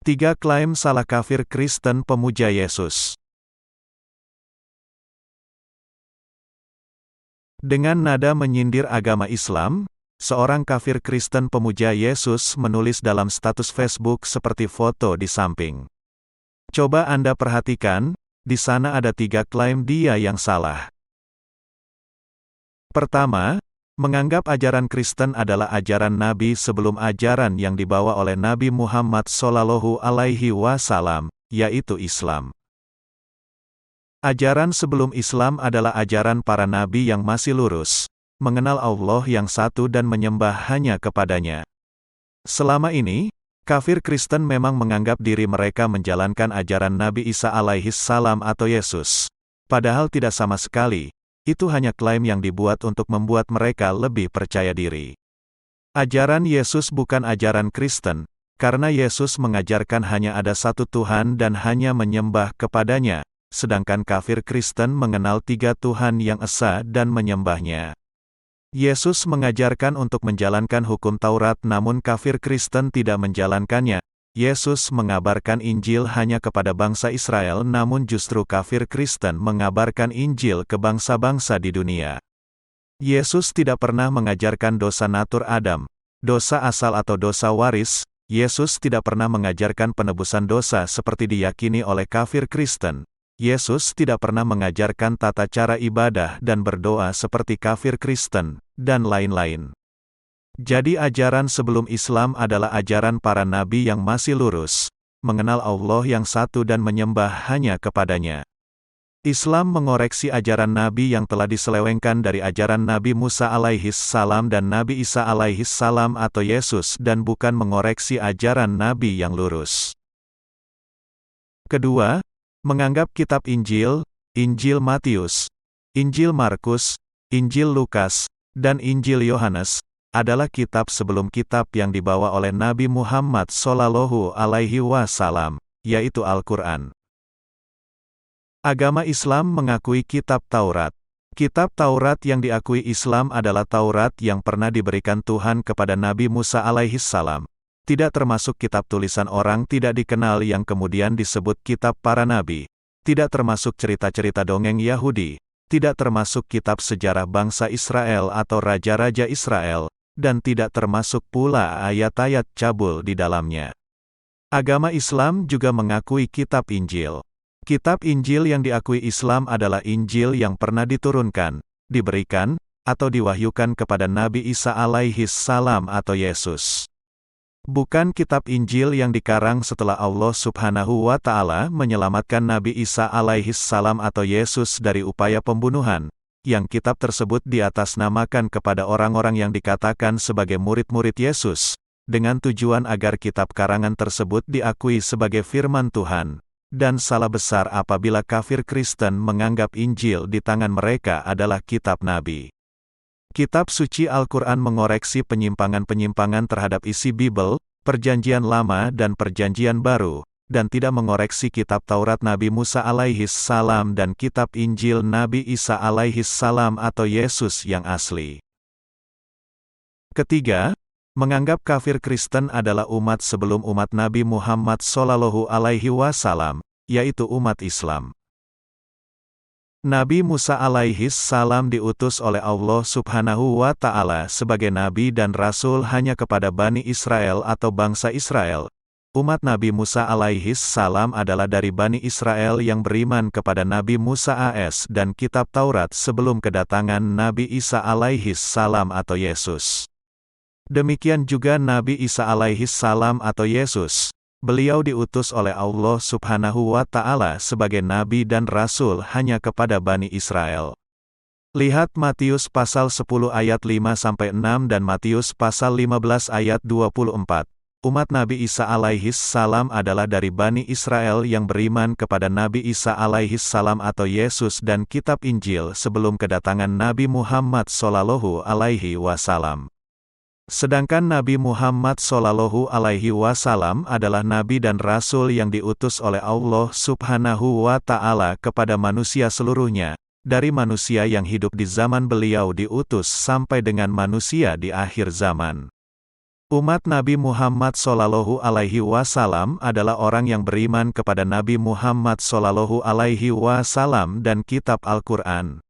3 klaim salah kafir Kristen pemuja Yesus. Dengan nada menyindir agama Islam, seorang kafir Kristen pemuja Yesus menulis dalam status Facebook seperti foto di samping. Coba Anda perhatikan, di sana ada 3 klaim dia yang salah. Pertama, menganggap ajaran Kristen adalah ajaran Nabi sebelum ajaran yang dibawa oleh Nabi Muhammad SAW, yaitu Islam. Ajaran sebelum Islam adalah ajaran para nabi yang masih lurus, mengenal Allah yang satu dan menyembah hanya kepadanya. Selama ini, kafir Kristen memang menganggap diri mereka menjalankan ajaran Nabi Isa alaihissalam atau Yesus. Padahal tidak sama sekali. Itu hanya klaim yang dibuat untuk membuat mereka lebih percaya diri. Ajaran Yesus bukan ajaran Kristen, karena Yesus mengajarkan hanya ada satu Tuhan dan hanya menyembah kepadanya, sedangkan kafir Kristen mengenal 3 Tuhan yang esa dan menyembahnya. Yesus mengajarkan untuk menjalankan hukum Taurat namun kafir Kristen tidak menjalankannya. Yesus mengabarkan Injil hanya kepada bangsa Israel namun justru kafir Kristen mengabarkan Injil ke bangsa-bangsa di dunia. Yesus tidak pernah mengajarkan dosa natur Adam, dosa asal atau dosa waris. Yesus tidak pernah mengajarkan penebusan dosa seperti diyakini oleh kafir Kristen. Yesus tidak pernah mengajarkan tata cara ibadah dan berdoa seperti kafir Kristen, dan lain-lain. Jadi ajaran sebelum Islam adalah ajaran para nabi yang masih lurus, mengenal Allah yang satu dan menyembah hanya kepadanya. Islam mengoreksi ajaran nabi yang telah diselewengkan dari ajaran Nabi Musa alaihissalam dan Nabi Isa alaihissalam atau Yesus dan bukan mengoreksi ajaran nabi yang lurus. Kedua, menganggap kitab Injil, Injil Matius, Injil Markus, Injil Lukas, dan Injil Yohanes, adalah kitab sebelum kitab yang dibawa oleh Nabi Muhammad SAW, yaitu Al-Quran. Agama Islam mengakui kitab Taurat. Kitab Taurat yang diakui Islam adalah Taurat yang pernah diberikan Tuhan kepada Nabi Musa alaihissalam. Tidak termasuk kitab tulisan orang tidak dikenal yang kemudian disebut kitab para nabi. Tidak termasuk cerita-cerita dongeng Yahudi. Tidak termasuk kitab sejarah bangsa Israel atau raja-raja Israel. Dan tidak termasuk pula ayat-ayat cabul di dalamnya. Agama Islam juga mengakui kitab Injil. Kitab Injil yang diakui Islam adalah Injil yang pernah diturunkan, diberikan, atau diwahyukan kepada Nabi Isa alaihissalam atau Yesus. Bukan kitab Injil yang dikarang setelah Allah Subhanahu wa Ta'ala menyelamatkan Nabi Isa alaihissalam atau Yesus dari upaya pembunuhan. Yang kitab tersebut diatasnamakan kepada orang-orang yang dikatakan sebagai murid-murid Yesus, dengan tujuan agar kitab karangan tersebut diakui sebagai firman Tuhan, dan salah besar apabila kafir Kristen menganggap Injil di tangan mereka adalah kitab Nabi. Kitab suci Al-Quran mengoreksi penyimpangan-penyimpangan terhadap isi Bible, Perjanjian Lama dan Perjanjian Baru, dan tidak mengoreksi kitab Taurat Nabi Musa alaihissalam dan kitab Injil Nabi Isa alaihissalam atau Yesus yang asli. Ketiga, menganggap kafir Kristen adalah umat sebelum umat Nabi Muhammad SAW, yaitu umat Islam. Nabi Musa alaihissalam diutus oleh Allah Subhanahu wa Ta'ala sebagai nabi dan rasul hanya kepada Bani Israel atau bangsa Israel. Umat Nabi Musa alaihissalam adalah dari Bani Israel yang beriman kepada Nabi Musa AS dan kitab Taurat sebelum kedatangan Nabi Isa alaihissalam atau Yesus. Demikian juga Nabi Isa alaihissalam atau Yesus. Beliau diutus oleh Allah Subhanahu wa Ta'ala sebagai nabi dan rasul hanya kepada Bani Israel. Lihat Matius pasal 10 ayat 5-6 dan Matius pasal 15 ayat 24. Umat Nabi Isa alaihissalam adalah dari Bani Israel yang beriman kepada Nabi Isa alaihissalam atau Yesus dan kitab Injil sebelum kedatangan Nabi Muhammad SAW. Sedangkan Nabi Muhammad SAW adalah nabi dan rasul yang diutus oleh Allah Subhanahu wa Ta'ala kepada manusia seluruhnya, dari manusia yang hidup di zaman beliau diutus sampai dengan manusia di akhir zaman. Umat Nabi Muhammad Shallallahu Alaihi Wasallam adalah orang yang beriman kepada Nabi Muhammad Shallallahu Alaihi Wasallam dan Kitab Al-Quran.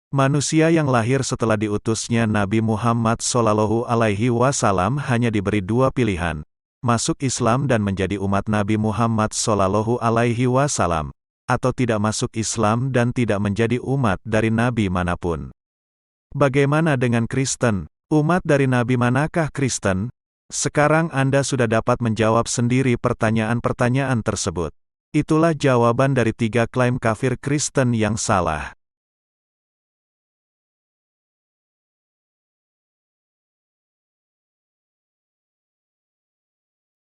Manusia yang lahir setelah diutusnya Nabi Muhammad Shallallahu Alaihi Wasallam hanya diberi dua pilihan: masuk Islam dan menjadi umat Nabi Muhammad Shallallahu Alaihi Wasallam, atau tidak masuk Islam dan tidak menjadi umat dari Nabi manapun. Bagaimana dengan Kristen? Umat dari Nabi manakah Kristen? Sekarang Anda sudah dapat menjawab sendiri pertanyaan-pertanyaan tersebut. Itulah jawaban dari 3 klaim kafir Kristen yang salah.